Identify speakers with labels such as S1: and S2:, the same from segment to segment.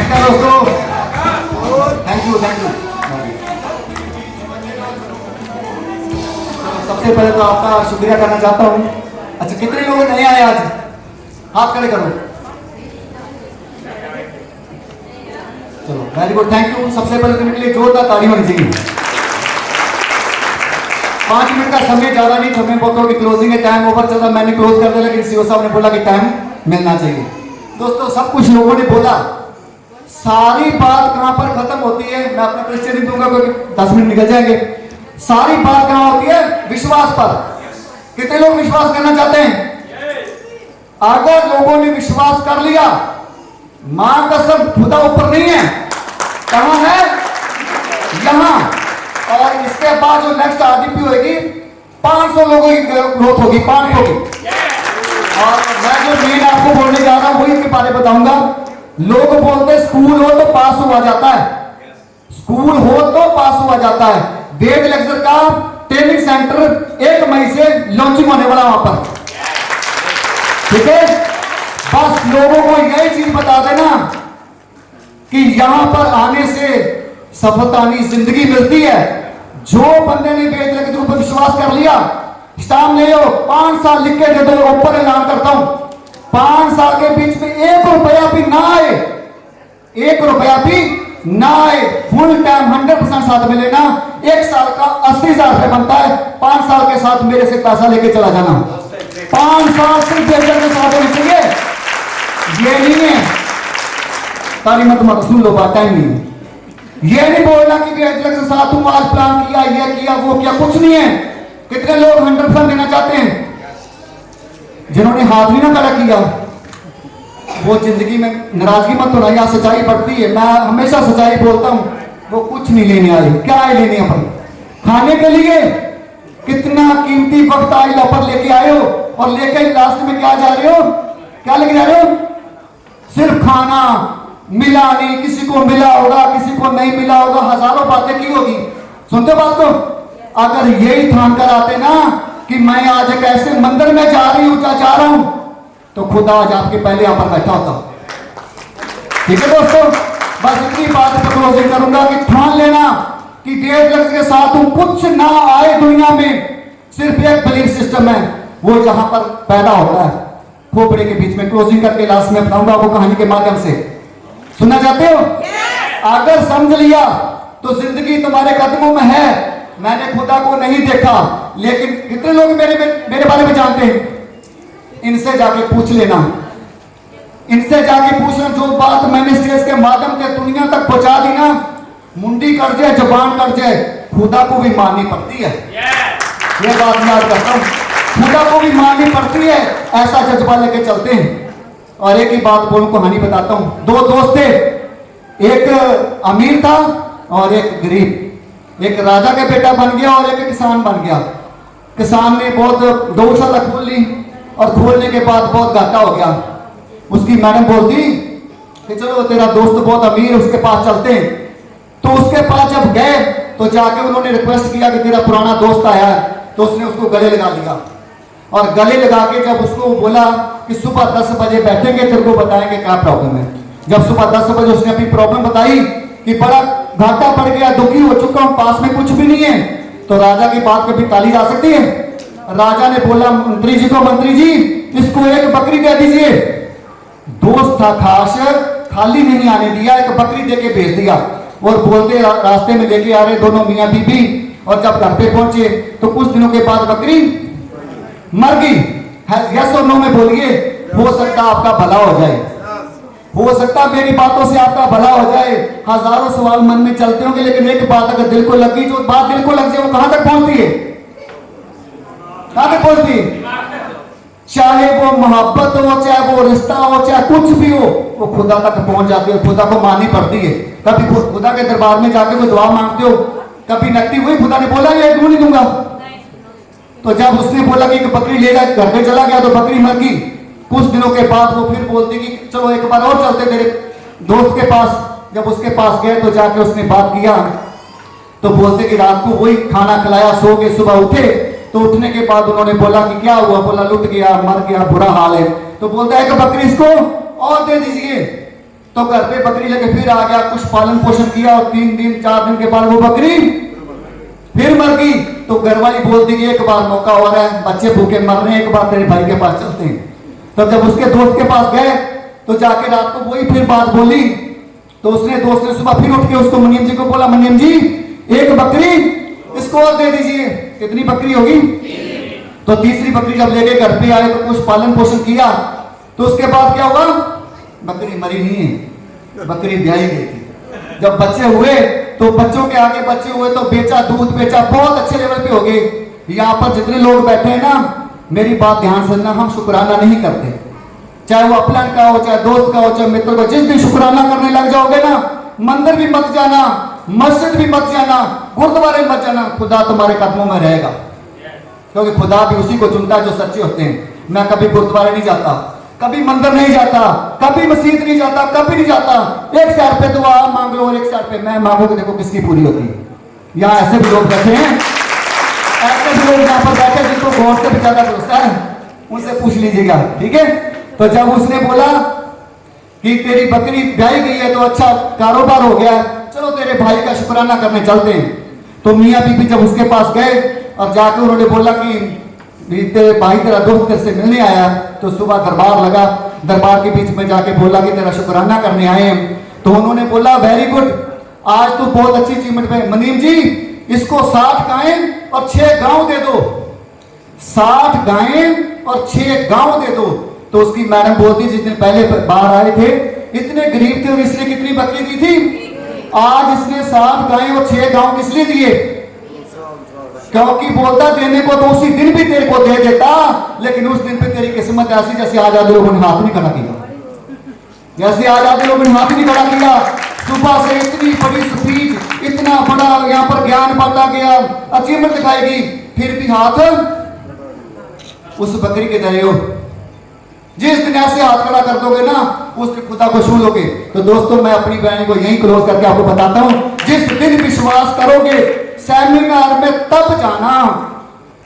S1: नमस्कार दोस्तों, thank you. सबसे पहले तो आपका शुक्रिया करना चाहता हूँ। अच्छा, कितने लोग नए आए आज? हाथ खड़े करो। चलो, वेरी गुड, थैंक यू। सबसे पहले तो मेरे लिए जोरदार ताली होनी चाहिए। 5 मिनट का समय ज्यादा नहीं, हमें बोलते कि क्लोजिंग है, टाइम ओवर चल रहा, मैंने क्लोज कर दिया, लेकिन सीओ साहब ने बोला कि टाइम मिलना चाहिए। दोस्तों, सब कुछ लोगों ने बोला, सारी बात कहां पर खत्म होती है? मैं अपना परिचय नहीं दूंगा क्योंकि 10 मिनट निकल जाएंगे। सारी बात कहां होती है? विश्वास पर। कितने लोग विश्वास करना चाहते हैं? अगर लोगों ने विश्वास कर लिया, मां कसम खुदा ऊपर नहीं है, कहां है? यहां। और इसके बाद जो नेक्स्ट आरडीपी होगी, 500 लोगों की ग्रोथ होगी, 500 की। और मैं जो मेन आपको बोलने जा रहा हूं वही के बारे में बताऊंगा। लोग बोलते हैं स्कूल हो तो पास हुआ जाता है, स्कूल हो तो पास हुआ जाता है। वेद लेक्चर का ट्रेनिंग सेंटर 1 मई से लॉन्चिंग होने वाला वहां पर, ठीक है? बस लोगों को यही चीज बता देना कि यहां पर आने से सफलतानी जिंदगी मिलती है। जो बंदे ने वेद लेक्चर पर विश्वास कर लिया, स्टाम्प ले लो, 5 साल लिख के दे दो, ऊपर ऐलान करता हूं, 5 साल के बीच में 1 रुपया भी ना आए, 1 रुपया भी ना आए, फुल टाइम 100% साथ में लेना। 1 साल का 80,000 रुपये बनता है। 5 साल के साथ मेरे से पैसा लेके चला जाना। 5 साल सिर्फ के साथ होने चाहिए, ये नहीं है। ताली मत सुन लो, बात टाइम नहीं है। ये नहीं बोलना कि के साथ हूं, आज प्लान किया, ये किया, वो किया, कुछ नहीं है। कितने लोग 100% देना चाहते हैं? जिन्होंने हाथ भी ना खड़ा किया, वो जिंदगी में नाराजगी मत होना, यहाँ सच्चाई बढ़ती है। मैं हमेशा सच्चाई बोलता हूँ। वो कुछ नहीं लेने आए, क्या है लेने? अपन खाने के लिए कितना कीमती वक्त आई लौपर लेके आए हो, और लेके लास्ट में क्या जा रहे हो? क्या लेके जा रहे हो? सिर्फ खाना। मिला नहीं, किसी को मिला होगा, किसी को नहीं मिला होगा, हजारों बातें की होगी। सुनते बात को? अगर यही ठान कर आते ना कि मैं आज एक ऐसे मंदिर में जा रहा हूं, तो खुदा आज आपके पहले यहां पर बैठा होता। ठीक है दोस्तों, बस इतनी बात पर क्लोजिंग करूंगा कि ठान लेना कि वेद लेक्चर के साथ हूं, कुछ ना आए दुनिया में, सिर्फ एक बिलीफ सिस्टम है, वो यहां पर पैदा होता है खोपड़े के बीच में। क्लोजिंग करके लास्ट में बताऊंगा वो कहानी के माध्यम से। सुनना चाहते हो? अगर समझ लिया तो जिंदगी तुम्हारे कदमों में है। मैंने खुदा को नहीं देखा, लेकिन कितने लोग मेरे बारे में जानते हैं? इनसे जाके पूछ लेना, इनसे जाके पूछना। जो बात मैंने स्टेज के माध्यम से दुनिया तक पहुंचा दी ना, मुंडी कर जाए, जबान कर जाए, खुदा को भी माननी पड़ती है। ये बात याद रखता हूं, खुदा को भी माननी पड़ती है। ऐसा जज्बा लेके चलते हैं। और एक ही बात बोलूं, कहानी बताता हूं। 2 दोस्त थे, एक अमीर था और एक गरीब। एक राजा का बेटा बन गया और एक किसान बन गया। किसान ने बहुत गौशाला खोल ली, और खोलने के बाद बहुत घाटा हो गया। उसकी मैडम बोलती कि चलो तेरा दोस्त बहुत अमीर है, उसके पास चलते हैं। तो उसके पास जब गए तो जाके उन्होंने रिक्वेस्ट किया कि तेरा पुराना दोस्त आया है, तो उसने उसको गले लगा लिया। और गले लगा के जब उसको बोला कि सुबह 10 बजे बैठेंगे, तेरे को बताएंगे क्या प्रॉब्लम है। जब सुबह 10 बजे उसने अपनी प्रॉब्लम बताई कि बड़ा घाटा पड़ गया, दुखी हो चुका हूं, पास में कुछ भी नहीं है, तो राजा की बात कभी टाली जा सकती है? राजा ने बोला मंत्री जी को, मंत्री जी इसको एक बकरी दे दीजिए। दोस्त था खास, खाली नहीं आने दिया, एक बकरी दे के भेज दिया। और बोलते रास्ते में लेके आ रहे दोनों मियां बीबी, और जब घर पे पहुंचे तो कुछ दिनों के बाद बकरी मर गई। यस और नो में बोलिए, हो सकता आपका भला हो जाए, हो सकता मेरी बातों से आपका भला हो जाए। हजारों सवाल मन में चलते होंगे, लेकिन एक बात अगर दिल को लगी, जो बात दिल को लग जाए वो कहां तक पहुंचती है? कहां तक पहुंचती है? चाहे वो मोहब्बत हो, चाहे वो रिश्ता हो, चाहे कुछ भी हो, वो खुदा तक पहुंच जाती है, खुदा को माननी पड़ती है। कभी खुदा के दरबार में जाके कोई दुआ मांगते हो, कभी नकदी हुई? खुदा ने बोला ये दूर नहीं दूंगा। तो जब उसने बोला कि बकरी ले जाए, घर पे चला गया तो बकरी मर गई। कुछ दिनों के बाद वो फिर बोलती कि चलो एक बार और चलते तेरे दोस्त के पास। जब उसके पास गए तो जाके उसने बात किया, तो बोलते कि रात को वही खाना खिलाया, सो के सुबह उठे, तो उठने के बाद उन्होंने बोला कि क्या हुआ? बोला लुट गया, मर गया, बुरा हाल है। तो बोलता है कि बकरी इसको और दे दीजिए। तो घर पे बकरी लेके फिर आ गया, कुछ पालन पोषण किया और 3 दिन 4 दिन के बाद वो बकरी फिर मर गई। तो घर वाली बोलती कि एक बार मौका हो रहा है, बच्चे भूखे मर रहे हैं, एक बार तेरे भाई के पास चलते हैं। तब जब उसके दोस्त के पास गए तो जाके रात को वही फिर बात बोली। तो उसने दोस्त ने सुबह फिर उठ के उसको मुनीम जी को बोला, मुनीम जी एक बकरी इसको और दे दीजिए। कितनी बकरी होगी? तो तीसरी बकरी जब लेके घर पे आए तो कुछ पालन पोषण किया, तो उसके बाद क्या हुआ? बकरी मरी नहीं है, बकरी ब्याही गई थी। जब बच्चे हुए तो बच्चों के आगे बच्चे हुए तो बेचा, दूध बेचा, बहुत अच्छे लेवल पे हो गए। यहाँ पर जितने लोग बैठे हैं ना, मेरी बात ध्यान सुनना, हम शुक्राना नहीं करते, चाहे वो अपना का हो, चाहे दोस्त का हो, चाहे मित्र का। जिस दिन शुक्राना करने लग जाओगे ना, मंदिर भी मत जाना, मस्जिद भी मत जाना, गुरुद्वारे मत जाना, खुदा तुम्हारे कदमों में रहेगा। क्योंकि खुदा भी उसी को चुनता है जो सच्चे होते हैं। मैं कभी गुरुद्वारे नहीं जाता, कभी मंदिर नहीं जाता, कभी मस्जिद नहीं जाता, कभी नहीं जाता। 1 साल पे दुआ मांग लो और 1 साल पे मैं मांगू तो देखो किसकी पूरी होती है। यहाँ ऐसे भी लोग बैठे हैं, ऐसे भी लोग यहाँ पर बैठे जिनको गॉड से भी ज्यादा भरोसा है, उनसे पूछ लीजिएगा, ठीक है। तो जब उसने बोला कि तेरी बकरी ब्याही गई है तो अच्छा कारोबार हो गया, चलो तेरे भाई का शुक्राना करने चलते हैं। तो मियाँ बीबी जब उसके पास गए और जाकर उन्होंने बोला कि तेरे भाई तेरा दोस्त तेरे से मिलने आया, तो सुबह दरबार लगा, दरबार के बीच में जाके बोला कि तेरा शुक्राना करने आए हैं। तो उन्होंने बोला वेरी गुड, आज तो बहुत अच्छी अचीवमेंट है मुनीम जी, इसको 60 गायें और 6 गांव दे दो, 60 गायें और 6 गांव दे दो। तो उसकी मैडम बोलती जिस दिन पहले बाहर आए थे इतने गरीब थे और इसने कितनी बकरी दी थी? आज इसने 60 गायें और 6 गांव किस लिए दिए? क्योंकि बोलता देने को तो उसी दिन भी तेरे को दे देता, लेकिन उस दिन पे तेरी किस्मत ऐसी जैसे आजादी लोगों ने हाथ नहीं खड़ा किया, जैसे आजादी लोगों ने हाथ नहीं खड़ा किया। सुबह से इतनी बड़ी स्पीच, इतना बड़ा यहाँ पर ज्ञान बांटा गया, अचीवमेंट दिखाएगी, फिर भी हाथ उस बकरी के दे हो। जिस दिन ऐसे हाथ खड़ा कर दोगे ना, उस दिन खुदा को छू लोगे। तो दोस्तों मैं अपनी बहन को यही क्लोज करके आपको बताता हूं, जिस दिन विश्वास करोगे सेमिनार में तब जाना,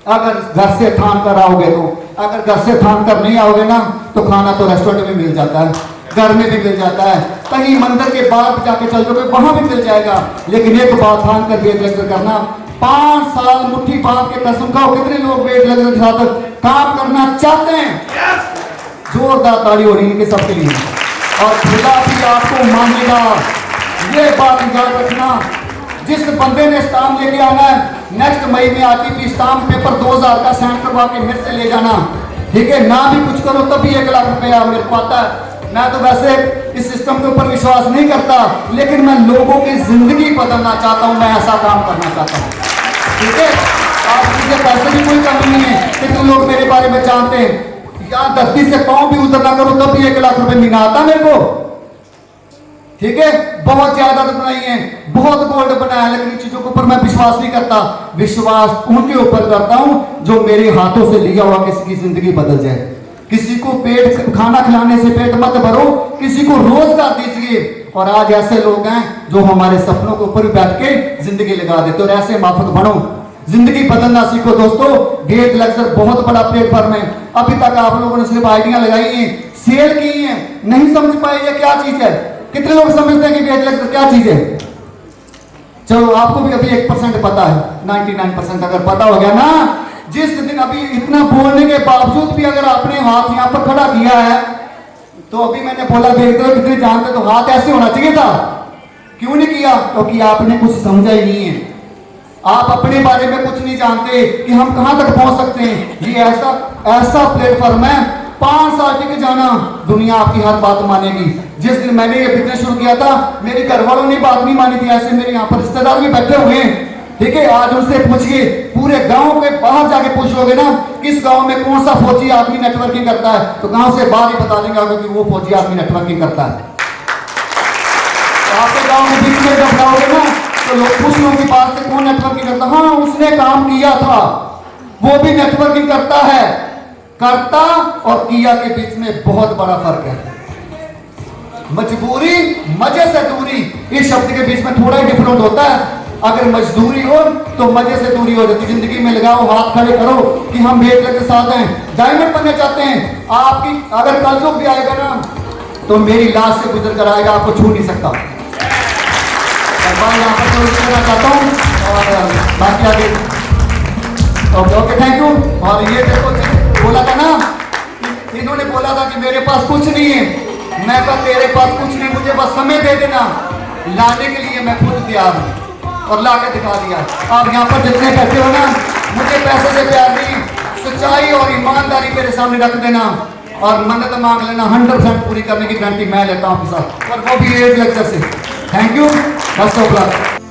S1: अगर घर से ठान कर आओगे तो। अगर घर से ठान कर नहीं आओगे ना, तो खाना तो रेस्टोरेंट में मिल जाता है, घर में भी मिल जाता है, कहीं मंदिर के बाहर जाके चल जाओगे वहां भी मिल जाएगा। लेकिन एक बात ठान कर वेद लेकर करना, 5 साल मुट्ठी बांध के कसम खाओ। कितने लोग वेद लेकर के साथ काम करना चाहते हैं? जोरदार ताली हो रही है सबके लिए। और खुदा भी आपको मानेगा, ये बात याद रखना। जिस बंदे ने स्टाम्प लेके आना है, नेक्स्ट मई में आती स्टाम्प पेपर 2000 का साइन करवा के मेरे से ले जाना, ठीक है। ना भी कुछ करो तभी 1 लाख रुपया मेरे को आता है। मैं तो वैसे इस सिस्टम के ऊपर विश्वास नहीं करता, लेकिन मैं लोगों की जिंदगी बदलना चाहता हूं, मैं ऐसा काम करना चाहता हूं, ठीक है। आप मुझे पैसे की कोई कमी नहीं है, कितने लोग मेरे बारे में जानते हैं। यहाँ धरती से पांव भी उतरना करो तब भी 1 लाख रुपए महीना आता मेरे को, ठीक है। बहुत ज्यादा तो बनाई है, बहुत गोल्ड बनाया है, लेकिन इन चीजों के ऊपर मैं विश्वास नहीं करता। विश्वास उनके ऊपर करता हूं जो मेरे हाथों से लिया हुआ किसी की जिंदगी बदल जाए। किसी को पेट खाना खिलाने से पेट मत भरो, किसी को रोजगार दीजिए। और आज ऐसे लोग हैं जो हमारे सपनों के ऊपर बैठ के जिंदगी लगा देते, और ऐसे माफक बनो, जिंदगी बदलना सीखो। दोस्तों गेट लेक्चर बहुत बड़ा प्लेटफॉर्म है। अभी तक आप लोगों ने सिर्फ आइडिया लगाई है, शेयर की है, नहीं समझ पाए ये क्या चीज है। कितने लोग समझते हैं कि गेट लेक्चर क्या चीज है? चलो आपको भी अभी 1% पता है, 99% अगर पता हो गया ना, जिस दिन अभी इतना बोलने के बावजूद भी अगर आपने हाथ यहाँ पर खड़ा किया है, तो अभी मैंने बोला देखते हो कितने जानते, तो हाथ ऐसे होना चाहिए था। क्यों नहीं किया? क्योंकि आपने कुछ समझा ही नहीं है। आप अपने बारे में कुछ नहीं जानते कि हम कहां तक पहुंच सकते हैं। ये ऐसा प्लेटफॉर्म है, 5 साल टिक जाना, दुनिया आपकी हर बात मानेगी। जिस दिन मैंने ये बिजनेस शुरू किया था, मेरे घर वालों ने बात नहीं मानी थी। ऐसे मेरे यहाँ पर रिश्तेदार भी बैठे हुए हैं, ठीक है। आज उनसे पूछिए, पूरे गांव के बाहर जाके पूछोगे ना, किस गांव में कौन सा फौजी आदमी नेटवर्किंग करता है, तो गांव से बाहर ही बता देंगे कि वो फौजी आदमी नेटवर्किंग करता है। आपके गांव में बीच में जब जाओगे ना, तो लोग पूछ लो कि बाहर से कौन नेटवर्किंग करता, हाँ उसने काम किया था, वो भी नेटवर्किंग करता है। करता और किया के बीच में बहुत बड़ा फर्क है। मजबूरी मजे से दूरी, इस शब्द के बीच में थोड़ा ही डिफरेंट होता है। अगर मजदूरी हो तो मजे से दूरी हो जाती। जिंदगी में लगाओ, हाथ खड़े करो कि हम वेट के साथ हैं, डायमंड बनना चाहते हैं। आपकी अगर कल जो भी आएगा ना, तो मेरी लाश से गुजर कर आएगा, आपको छू नहीं सकता। और मैं यहाँ पर क्लोज करना चाहता हूँ और बाकी आगे ओके ओके थैंक यू। और ये देखो बोला था ना, इन्होंने बोला था कि मेरे पास कुछ नहीं है, मैं कहा तेरे पास कुछ नहीं, मुझे बस समय दे देना, लाने के लिए मैं खुद तैयार हूँ और ला के दिखा दिया। आप यहाँ पर जितने बैठे हो ना, मुझे पैसे से प्यार नहीं, सच्चाई और ईमानदारी मेरे सामने रख देना और मन्नत मांग लेना, 100% पूरी करने की गारंटी मैं लेता हूँ आपके साथ, और वो भी 8 लेक्चर से। Thank you, best of luck.